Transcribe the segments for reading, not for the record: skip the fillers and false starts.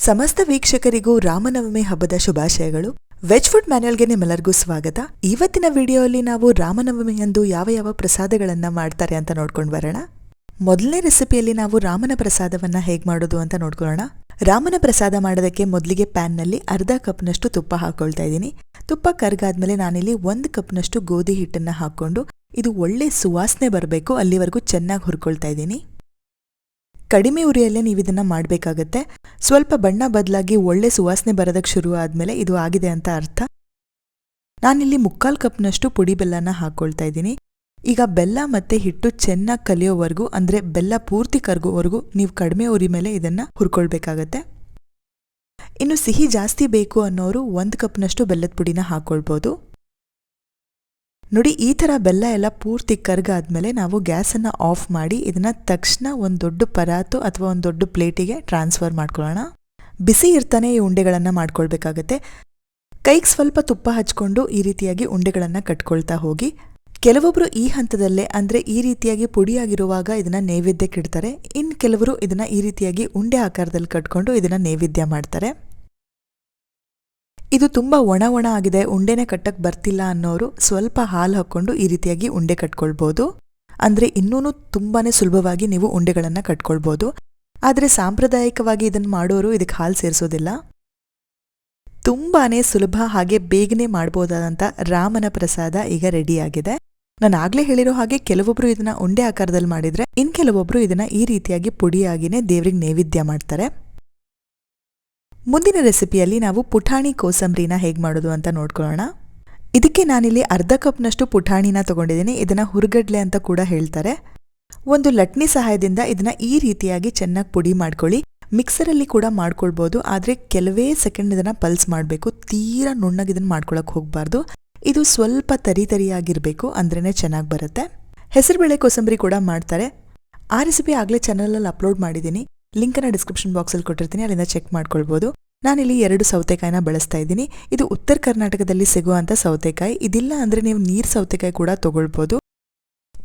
ಸಮಸ್ತ ವೀಕ್ಷಕರಿಗೂ ರಾಮನವಮಿ ಹಬ್ಬದ ಶುಭಾಶಯಗಳು. ವೆಜ್ ಫುಡ್ ಮ್ಯಾನ್ಯಲ್ಗೆ ನಿಮ್ಮೆಲ್ಲರಿಗೂ ಸ್ವಾಗತ. ಇವತ್ತಿನ ವಿಡಿಯೋಯಲ್ಲಿ ನಾವು ರಾಮನವಮಿಯಂದು ಯಾವ ಪ್ರಸಾದಗಳನ್ನ ಮಾಡ್ತಾರೆ ಅಂತ ನೋಡ್ಕೊಂಡು ಬರೋಣ. ಮೊದಲನೇ ರೆಸಿಪಿಯಲ್ಲಿ ನಾವು ರಾಮನ ಪ್ರಸಾದವನ್ನ ಹೇಗೆ ಮಾಡೋದು ಅಂತ ನೋಡ್ಕೊಳ್ಳೋಣ. ರಾಮನ ಪ್ರಸಾದ ಮಾಡೋದಕ್ಕೆ ಮೊದಲಿಗೆ ಪ್ಯಾನ್ನಲ್ಲಿ ಅರ್ಧ ಕಪ್ನಷ್ಟು ತುಪ್ಪ ಹಾಕೊಳ್ತಾ ಇದ್ದೀನಿ. ತುಪ್ಪ ಕರ್ಗಾದ್ಮೇಲೆ ನಾನಿಲ್ಲಿ 1 ಕಪ್ನಷ್ಟು ಗೋಧಿ ಹಿಟ್ಟನ್ನ ಹಾಕೊಂಡು ಇದು ಒಳ್ಳೆ ಸುವಾಸನೆ ಬರಬೇಕು ಅಲ್ಲಿವರೆಗೂ ಚೆನ್ನಾಗಿ ಹುರ್ಕೊಳ್ತಾ ಇದ್ದೀನಿ. ಕಡಿಮೆ ಉರಿಯಲ್ಲೇ ನೀವು ಇದನ್ನ ಮಾಡಬೇಕಾಗತ್ತೆ. ಸ್ವಲ್ಪ ಬಣ್ಣ ಬದಲಾಗಿ ಒಳ್ಳೆ ಸುವಾಸನೆ ಬರೋದಕ್ಕೆ ಶುರು ಆದ್ಮೇಲೆ ಇದು ಆಗಿದೆ ಅಂತ ಅರ್ಥ. ನಾನಿಲ್ಲಿ 3/4 ಕಪ್ನಷ್ಟು ಪುಡಿ ಬೆಲ್ಲನ ಹಾಕೊಳ್ತಾ ಇದ್ದೀನಿ. ಈಗ ಬೆಲ್ಲ ಮತ್ತೆ ಹಿಟ್ಟು ಚೆನ್ನಾಗಿ ಕಲಿಯೋವರೆಗೂ ಅಂದ್ರೆ ಬೆಲ್ಲ ಪೂರ್ತಿ ಕರಗೋವರೆಗೂ ನೀವು ಕಡಿಮೆ ಉರಿ ಮೇಲೆ ಇದನ್ನ ಹುರ್ಕೊಳ್ಬೇಕಾಗತ್ತೆ. ಇನ್ನು ಸಿಹಿ ಜಾಸ್ತಿ ಬೇಕು ಅನ್ನೋರು 1 ಕಪ್ನಷ್ಟು ಬೆಲ್ಲದ ಪುಡಿನ ಹಾಕೊಳ್ಬೋದು. ನೋಡಿ, ಈ ಥರ ಬೆಲ್ಲ ಎಲ್ಲ ಪೂರ್ತಿ ಕರ್ಗಾದ್ಮೇಲೆ ನಾವು ಗ್ಯಾಸನ್ನ ಆಫ್ ಮಾಡಿ ಇದನ್ನ ತಕ್ಷಣ ಒಂದು ದೊಡ್ಡ ಪರಾತು ಅಥವಾ ಒಂದು ದೊಡ್ಡ ಪ್ಲೇಟಿಗೆ ಟ್ರಾನ್ಸ್ಫರ್ ಮಾಡ್ಕೊಳ್ಳೋಣ. ಬಿಸಿ ಇರ್ತಾನೆ ಈ ಉಂಡೆಗಳನ್ನ ಮಾಡ್ಕೊಳ್ಬೇಕಾಗತ್ತೆ. ಕೈಗೆ ಸ್ವಲ್ಪ ತುಪ್ಪ ಹಚ್ಕೊಂಡು ಈ ರೀತಿಯಾಗಿ ಉಂಡೆಗಳನ್ನ ಕಟ್ಕೊಳ್ತಾ ಹೋಗಿ. ಕೆಲವೊಬ್ರು ಈ ಹಂತದಲ್ಲೇ ಅಂದ್ರೆ ಈ ರೀತಿಯಾಗಿ ಪುಡಿಯಾಗಿರುವಾಗ ಇದನ್ನ ನೈವೇದ್ಯಕ್ಕೆ ಇಡ್ತಾರೆ. ಇನ್ನು ಕೆಲವರು ಇದನ್ನ ಈ ರೀತಿಯಾಗಿ ಉಂಡೆ ಆಕಾರದಲ್ಲಿ ಕಟ್ಕೊಂಡು ಇದನ್ನ ನೈವೇದ್ಯ ಮಾಡ್ತಾರೆ. ಇದು ತುಂಬಾ ಒಣ ಆಗಿದೆ, ಉಂಡೆನೆ ಕಟ್ಟಕ್ ಬರ್ತಿಲ್ಲ ಅನ್ನೋರು ಸ್ವಲ್ಪ ಹಾಲು ಹಾಕೊಂಡು ಈ ರೀತಿಯಾಗಿ ಉಂಡೆ ಕಟ್ಕೊಳ್ಬಹುದು. ಅಂದ್ರೆ ಇನ್ನೂನು ತುಂಬಾನೇ ಸುಲಭವಾಗಿ ನೀವು ಉಂಡೆಗಳನ್ನ ಕಟ್ಕೊಳ್ಬಹುದು. ಆದ್ರೆ ಸಾಂಪ್ರದಾಯಿಕವಾಗಿ ಇದನ್ನ ಮಾಡೋರು ಇದಕ್ಕೆ ಹಾಲು ಸೇರಿಸೋದಿಲ್ಲ. ತುಂಬಾನೇ ಸುಲಭ ಹಾಗೆ ಬೇಗನೆ ಮಾಡಬಹುದಾದಂತ ರಾಮನ ಪ್ರಸಾದ ಈಗ ರೆಡಿ ಆಗಿದೆ. ನಾನು ಆಗ್ಲೇ ಹೇಳಿರೋ ಹಾಗೆ ಕೆಲವೊಬ್ರು ಇದನ್ನ ಉಂಡೆ ಆಕಾರದಲ್ಲಿ ಮಾಡಿದ್ರೆ ಇನ್ ಕೆಲವೊಬ್ರು ಇದನ್ನ ಈ ರೀತಿಯಾಗಿ ಪುಡಿಯಾಗಿನೇ ದೇವ್ರಿಗೆ ನೈವೇದ್ಯ ಮಾಡ್ತಾರೆ. ಮುಂದಿನ ರೆಸಿಪಿಯಲ್ಲಿ ನಾವು ಪುಟಾಣಿ ಕೋಸಂಬರಿನ ಹೇಗೆ ಮಾಡೋದು ಅಂತ ನೋಡ್ಕೊಳ್ಳೋಣ. ಇದಕ್ಕೆ ನಾನಿಲ್ಲಿ ಅರ್ಧ ಕಪ್ನಷ್ಟು ಪುಟಾಣಿನ ತಗೊಂಡಿದ್ದೀನಿ. ಇದನ್ನ ಹುರ್ಗಡ್ಲೆ ಅಂತ ಕೂಡ ಹೇಳ್ತಾರೆ. ಒಂದು ಲಟ್ನಿ ಸಹಾಯದಿಂದ ಇದನ್ನ ಈ ರೀತಿಯಾಗಿ ಚೆನ್ನಾಗಿ ಪುಡಿ ಮಾಡ್ಕೊಳ್ಳಿ. ಮಿಕ್ಸರಲ್ಲಿ ಕೂಡ ಮಾಡ್ಕೊಳ್ಬಹುದು, ಆದ್ರೆ ಕೆಲವೇ ಸೆಕೆಂಡ್ ಇದನ್ನ ಪಲ್ಸ್ ಮಾಡಬೇಕು. ತೀರಾ ನುಣ್ಣಗೆ ಇದನ್ನ ಮಾಡ್ಕೊಳಕ್ ಹೋಗ್ಬಾರ್ದು. ಇದು ಸ್ವಲ್ಪ ತರಿಯಾಗಿರ್ಬೇಕು, ಅಂದ್ರೇನೆ ಚೆನ್ನಾಗಿ ಬರುತ್ತೆ. ಹೆಸರುಬೇಳೆ ಕೋಸಂಬರಿ ಕೂಡ ಮಾಡ್ತಾರೆ. ಆ ರೆಸಿಪಿ ಆಗ್ಲೇ ಚಾನಲಲ್ಲಿ ಅಪ್ಲೋಡ್ ಮಾಡಿದ್ದೀನಿ. ಲಿಂಕನ್ನ ಡಿಸ್ಕ್ರಿಪ್ಷನ್ ಬಾಕ್ಸಲ್ಲಿ ಕೊಟ್ಟಿರ್ತೀನಿ, ಅಲ್ಲಿಂದ ಚೆಕ್ ಮಾಡ್ಕೊಳ್ಬೋದು. ನಾನಿಲ್ಲಿ 2 ಸೌತೆಕಾಯಿನ ಬಳಸ್ತಾ ಇದ್ದೀನಿ. ಇದು ಉತ್ತರ ಕರ್ನಾಟಕದಲ್ಲಿ ಸಿಗುವಂತ ಸೌತೆಕಾಯಿ. ಇದಿಲ್ಲ ಅಂದ್ರೆ ನೀವು ನೀರ್ ಸೌತೆಕಾಯಿ ಕೂಡ ತಗೊಳ್ಬೋದು.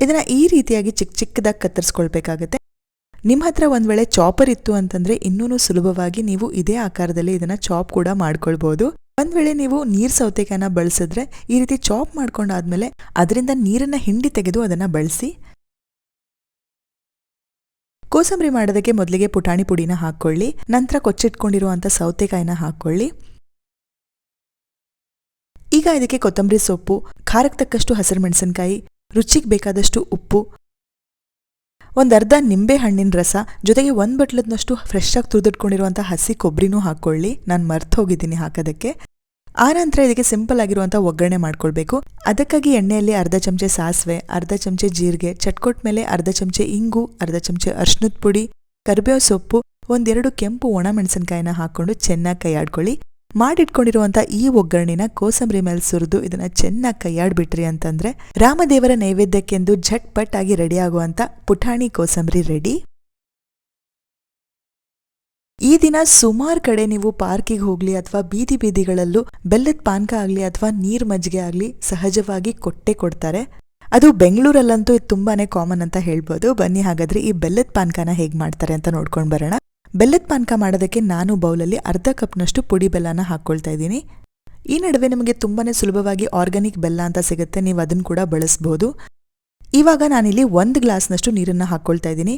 ಇದನ್ನ ಈ ರೀತಿಯಾಗಿ ಚಿಕ್ಕದಾಗಿ ಕತ್ತರಿಸ್ಕೊಳ್ಬೇಕಾಗತ್ತೆ. ನಿಮ್ಮ ಹತ್ರ ಒಂದ್ ವೇಳೆ ಚಾಪರ್ ಇತ್ತು ಅಂತಂದ್ರೆ ಇನ್ನೂ ಸುಲಭವಾಗಿ ನೀವು ಇದೇ ಆಕಾರದಲ್ಲಿ ಇದನ್ನ ಚಾಪ್ ಕೂಡ ಮಾಡ್ಕೊಳ್ಬಹುದು. ಒಂದ್ ವೇಳೆ ನೀವು ನೀರ್ ಸೌತೆಕಾಯಿನ ಬಳಸಿದ್ರೆ ಈ ರೀತಿ ಚಾಪ್ ಮಾಡ್ಕೊಂಡಾದ್ಮೇಲೆ ಅದರಿಂದ ನೀರನ್ನ ಹಿಂಡಿ ತೆಗೆದು ಅದನ್ನ ಬಳಸಿ. ಕೋಸಂಬರಿ ಮಾಡೋದಕ್ಕೆ ಮೊದಲಿಗೆ ಪುಟಾಣಿ ಪುಡಿನ ಹಾಕೊಳ್ಳಿ. ನಂತರ ಕೊಚ್ಚಿಟ್ಕೊಂಡಿರುವಂತ ಸೌತೆಕಾಯಿನ ಹಾಕೊಳ್ಳಿ. ಈಗ ಇದಕ್ಕೆ ಕೊತ್ತಂಬರಿ ಸೊಪ್ಪು, ಖಾರಕ್ಕೆ ತಕ್ಕಷ್ಟು ಹಸಿರು ಮೆಣಸಿನಕಾಯಿ, ರುಚಿಗೆ ಬೇಕಾದಷ್ಟು ಉಪ್ಪು, ಒಂದರ್ಧ ನಿಂಬೆ ಹಣ್ಣಿನ ರಸ, ಜೊತೆಗೆ 1 ಬಟ್ಲದಷ್ಟು ಫ್ರೆಶ್ ಆಗಿ ತುರಿದಿಟ್ಕೊಂಡಿರುವಂತ ಹಸಿ ಕೊಬ್ಬರಿನೂ ಹಾಕೊಳ್ಳಿ. ನಾನು ಮರ್ತು ಹೋಗಿದ್ದೀನಿ ಹಾಕೋದಕ್ಕೆ. ಆನಂತರ ಇದಕ್ಕೆ ಸಿಂಪಲ್ ಆಗಿರುವಂಥ ಒಗ್ಗರಣೆ ಮಾಡ್ಕೊಳ್ಬೇಕು. ಅದಕ್ಕಾಗಿ ಎಣ್ಣೆಯಲ್ಲಿ ಅರ್ಧ ಚಮಚೆ ಸಾಸಿವೆ, ಅರ್ಧ ಚಮಚೆ ಜೀರಿಗೆ, ಚಟ್ಕೊಟ್ ಮೇಲೆ ಅರ್ಧ ಚಮಚೆ ಇಂಗು, ಅರ್ಧ ಚಮಚೆ ಅರ್ಶಿನದ ಪುಡಿ, ಕರಿಬೇವು ಸೊಪ್ಪು, 1-2 ಕೆಂಪು ಒಣ ಮೆಣಸಿನಕಾಯಿನ ಹಾಕೊಂಡು ಚೆನ್ನಾಗಿ ಕೈಯಾಡ್ಕೊಳ್ಳಿ. ಮಾಡಿಟ್ಕೊಂಡಿರುವಂಥ ಈ ಒಗ್ಗರಣೆನ ಕೋಸಂಬರಿ ಮೇಲೆ ಸುರಿದು ಇದನ್ನ ಚೆನ್ನಾಗಿ ಕೈಯಾಡ್ಬಿಟ್ರಿ ಅಂತಂದ್ರೆ ರಾಮದೇವರ ನೈವೇದ್ಯಕ್ಕೆಂದು ಝಟ್ಪಟ್ ಆಗಿ ರೆಡಿ ಆಗುವಂತ ಪುಟಾಣಿ ಕೋಸಂಬರಿ ರೆಡಿ. ಈ ದಿನ ಸುಮಾರು ಕಡೆ ನೀವು ಪಾರ್ಕಿಗೆ ಹೋಗ್ಲಿ ಅಥವಾ ಬೀದಿಗಳಲ್ಲೂ ಬೆಲ್ಲದ ಪಾನಕ ಆಗ್ಲಿ ಅಥವಾ ನೀರ್ ಮಜ್ಜಿಗೆ ಆಗ್ಲಿ ಸಹಜವಾಗಿ ಕೊಡ್ತಾರೆ. ಅದು ಬೆಂಗಳೂರಲ್ಲಂತೂ ಇದು ತುಂಬಾನೇ ಕಾಮನ್ ಅಂತ ಹೇಳ್ಬೋದು. ಬನ್ನಿ ಹಾಗಾದ್ರೆ ಈ ಬೆಲ್ಲದ ಪಾನಕನ ಹೇಗೆ ಮಾಡ್ತಾರೆ ಅಂತ ನೋಡ್ಕೊಂಡು ಬರೋಣ. ಬೆಲ್ಲದ ಪಾನಕ ಮಾಡೋದಕ್ಕೆ ನಾನು ಬೌಲಲ್ಲಿ ಅರ್ಧ ಕಪ್ನಷ್ಟು ಪುಡಿ ಬೆಲ್ಲನ ಹಾಕೊಳ್ತಾ ಇದ್ದೀನಿ. ಈ ನಡುವೆ ನಿಮಗೆ ತುಂಬಾನೇ ಸುಲಭವಾಗಿ ಆರ್ಗ್ಯಾನಿಕ್ ಬೆಲ್ಲ ಅಂತ ಸಿಗುತ್ತೆ, ನೀವು ಅದನ್ನ ಕೂಡ ಬಳಸಬಹುದು. ಇವಾಗ ನಾನಿಲ್ಲಿ 1 ಗ್ಲಾಸ್ನಷ್ಟು ನೀರನ್ನ ಹಾಕೊಳ್ತಾ ಇದ್ದೀನಿ.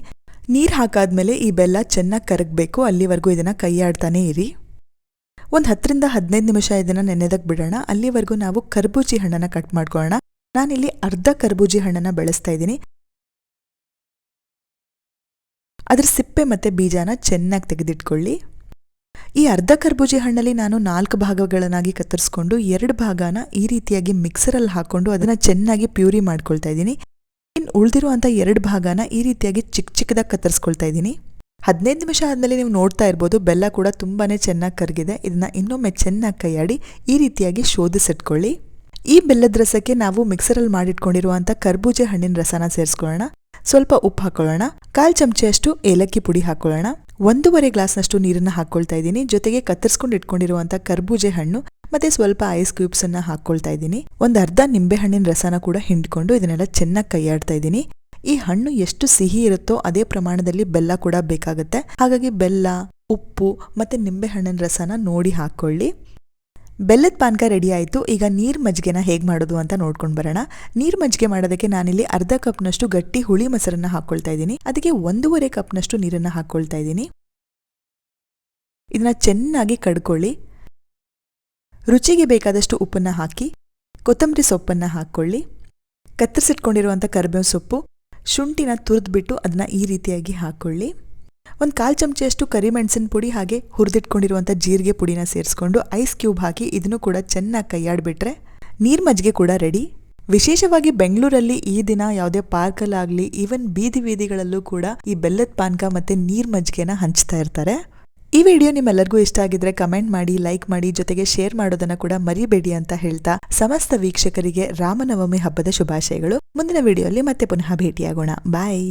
ನೀರು ಹಾಕಾದ್ಮೇಲೆ ಈ ಬೆಲ್ಲ ಚೆನ್ನಾಗಿ ಕರಗಬೇಕು, ಅಲ್ಲಿವರೆಗೂ ಇದನ್ನ ಕೈಯಾಡ್ತಾನೆ ಇರಿ. ಒಂದು 10-15 ನಿಮಿಷ ಇದನ್ನ ನೆನೆದಕ್ಕೆ ಬಿಡೋಣ. ಅಲ್ಲಿವರೆಗೂ ನಾವು ಕರ್ಬೂಜಿ ಹಣ್ಣನ್ನ ಕಟ್ ಮಾಡ್ಕೊಳ್ಳೋಣ. ನಾನಿಲ್ಲಿ ಅರ್ಧ ಕರ್ಬೂಜಿ ಹಣ್ಣನ್ನ ಬಳಸ್ತಾ ಇದ್ದೀನಿ. ಅದ್ರ ಸಿಪ್ಪೆ ಮತ್ತೆ ಬೀಜನ ಚೆನ್ನಾಗಿ ತೆಗೆದಿಟ್ಕೊಳ್ಳಿ. ಈ ಅರ್ಧ ಕರ್ಬೂಜಿ ಹಣ್ಣಲ್ಲಿ ನಾನು 4 ಭಾಗಗಳನ್ನಾಗಿ ಕತ್ತರಿಸ್ಕೊಂಡು 2 ಭಾಗನ ಈ ರೀತಿಯಾಗಿ ಮಿಕ್ಸರಲ್ಲಿ ಹಾಕೊಂಡು ಅದನ್ನ ಚೆನ್ನಾಗಿ ಪ್ಯೂರಿ ಮಾಡ್ಕೊಳ್ತಾ ಇದ್ದೀನಿ. ಇನ್ನು ಉಳಿದಿರುವಂಥ 2 ಭಾಗನ ಈ ರೀತಿಯಾಗಿ ಚಿಕ್ಕದಾಗಿ ಕತ್ತರಿಸ್ಕೊಳ್ತಾ ಇದ್ದೀನಿ. 15 ನಿಮಿಷ ಆದ್ಮೇಲೆ ನೀವು ನೋಡ್ತಾ ಇರ್ಬೋದು ಬೆಲ್ಲ ಕೂಡ ತುಂಬಾನೇ ಚೆನ್ನಾಗಿ ಕರಗಿದೆ. ಇದನ್ನ ಇನ್ನೊಮ್ಮೆ ಚೆನ್ನಾಗಿ ಕೈಯಾಡಿ ಈ ರೀತಿಯಾಗಿ ಶೋಧಿಸಿಟ್ಕೊಳ್ಳಿ. ಈ ಬೆಲ್ಲದ ರಸಕ್ಕೆ ನಾವು ಮಿಕ್ಸರಲ್ಲಿ ಮಾಡಿಟ್ಕೊಂಡಿರುವಂಥ ಕರ್ಬೂಜೆ ಹಣ್ಣಿನ ರಸನ ಸೇರಿಸ್ಕೊಳ್ಳೋಣ. ಸ್ವಲ್ಪ ಉಪ್ಪು ಹಾಕೊಳ್ಳೋಣ. 1/4 ಚಮಚೆಯಷ್ಟು ಏಲಕ್ಕಿ ಪುಡಿ ಹಾಕೊಳ್ಳೋಣ. 1.5 ಗ್ಲಾಸ್ನಷ್ಟು ನೀರನ್ನ ಹಾಕೊಳ್ತಾ ಇದ್ದೀನಿ. ಜೊತೆಗೆ ಕತ್ತರಿಸ್ಕೊಂಡು ಇಟ್ಕೊಂಡಿರುವಂಥ ಕರ್ಬೂಜೆ ಹಣ್ಣು ಮತ್ತೆ ಸ್ವಲ್ಪ ಐಸ್ ಕ್ಯೂಬ್ಸ್ ಅನ್ನ ಹಾಕೊಳ್ತಾ ಇದ್ದೀನಿ. ಒಂದು ಅರ್ಧ ನಿಂಬೆ ಹಣ್ಣಿನ ರಸನ ಕೂಡ ಹಿಂಡ್ಕೊಂಡು ಇದನ್ನೆಲ್ಲ ಚೆನ್ನಾಗಿ ಕೈಯಾಡ್ತಾ ಇದ್ದೀನಿ. ಈ ಹಣ್ಣು ಎಷ್ಟು ಸಿಹಿ ಇರುತ್ತೋ ಅದೇ ಪ್ರಮಾಣದಲ್ಲಿ ಬೆಲ್ಲ ಕೂಡ ಬೇಕಾಗುತ್ತೆ. ಹಾಗಾಗಿ ಬೆಲ್ಲ ಉಪ್ಪು ಮತ್ತು ನಿಂಬೆಹಣ್ಣಿನ ರಸನ ನೋಡಿ ಹಾಕ್ಕೊಳ್ಳಿ. ಬೆಲ್ಲದ ಪಾನಕ ರೆಡಿ ಆಯಿತು. ಈಗ ನೀರು ಮಜ್ಜಿಗೆನ ಹೇಗೆ ಮಾಡೋದು ಅಂತ ನೋಡ್ಕೊಂಡು ಬರೋಣ. ನೀರು ಮಜ್ಜಿಗೆ ಮಾಡೋದಕ್ಕೆ ನಾನಿಲ್ಲಿ ಅರ್ಧ ಕಪ್ನಷ್ಟು ಗಟ್ಟಿ ಹುಳಿ ಮೊಸರನ್ನ ಹಾಕ್ಕೊಳ್ತಾ ಇದ್ದೀನಿ. ಅದಕ್ಕೆ 1.5 ಕಪ್ನಷ್ಟು ನೀರನ್ನು ಹಾಕ್ಕೊಳ್ತಾ ಇದ್ದೀನಿ. ಇದನ್ನ ಚೆನ್ನಾಗಿ ಕಡ್ಕೊಳ್ಳಿ. ರುಚಿಗೆ ಬೇಕಾದಷ್ಟು ಉಪ್ಪನ್ನು ಹಾಕಿ, ಕೊತ್ತಂಬರಿ ಸೊಪ್ಪನ್ನು ಹಾಕ್ಕೊಳ್ಳಿ, ಕತ್ತರಿಸಿಟ್ಕೊಂಡಿರುವಂಥ ಕರಿಬೇವು ಸೊಪ್ಪು, ಶುಂಠಿನ ತುರಿದ್ಬಿಟ್ಟು ಅದನ್ನ ಈ ರೀತಿಯಾಗಿ ಹಾಕ್ಕೊಳ್ಳಿ. 1/4 ಚಮಚೆಯಷ್ಟು ಕರಿಮೆಣಸಿನ ಪುಡಿ ಹಾಗೆ ಹುರಿದಿಟ್ಕೊಂಡಿರುವಂಥ ಜೀರಿಗೆ ಪುಡಿನ ಸೇರಿಸ್ಕೊಂಡು ಐಸ್ ಕ್ಯೂಬ್ ಹಾಕಿ ಇದನ್ನು ಕೂಡ ಚೆನ್ನಾಗಿ ಕೈಯಾಡಿಬಿಟ್ರೆ ನೀರು ಮಜ್ಜಿಗೆ ಕೂಡ ರೆಡಿ. ವಿಶೇಷವಾಗಿ ಬೆಂಗಳೂರಲ್ಲಿ ಈ ದಿನ ಯಾವುದೇ ಪಾರ್ಕಲ್ಲಾಗಲಿ ಈವನ್ ಬೀದಿಗಳಲ್ಲೂ ಕೂಡ ಈ ಬೆಲ್ಲದ ಪಾನಕ ಮತ್ತು ನೀರು ಮಜ್ಜಿಗೆನ ಹಂಚ್ತಾ ಇರ್ತಾರೆ. ಈ ವಿಡಿಯೋ ನಿಮ್ಮೆಲ್ಲರಿಗೂ ಇಷ್ಟ ಆಗಿದ್ರೆ ಕಮೆಂಟ್ ಮಾಡಿ, ಲೈಕ್ ಮಾಡಿ, ಜೊತೆಗೆ ಶೇರ್ ಮಾಡೋದನ್ನ ಕೂಡ ಮರಿಬೇಡಿ ಅಂತ ಹೇಳ್ತಾ ಸಮಸ್ತ ವೀಕ್ಷಕರಿಗೆ ರಾಮನವಮಿ ಹಬ್ಬದ ಶುಭಾಶಯಗಳು. ಮುಂದಿನ ವಿಡಿಯೋಲಿ ಮತ್ತೆ ಪುನಃ ಭೇಟಿಯಾಗೋಣ. ಬಾಯ್.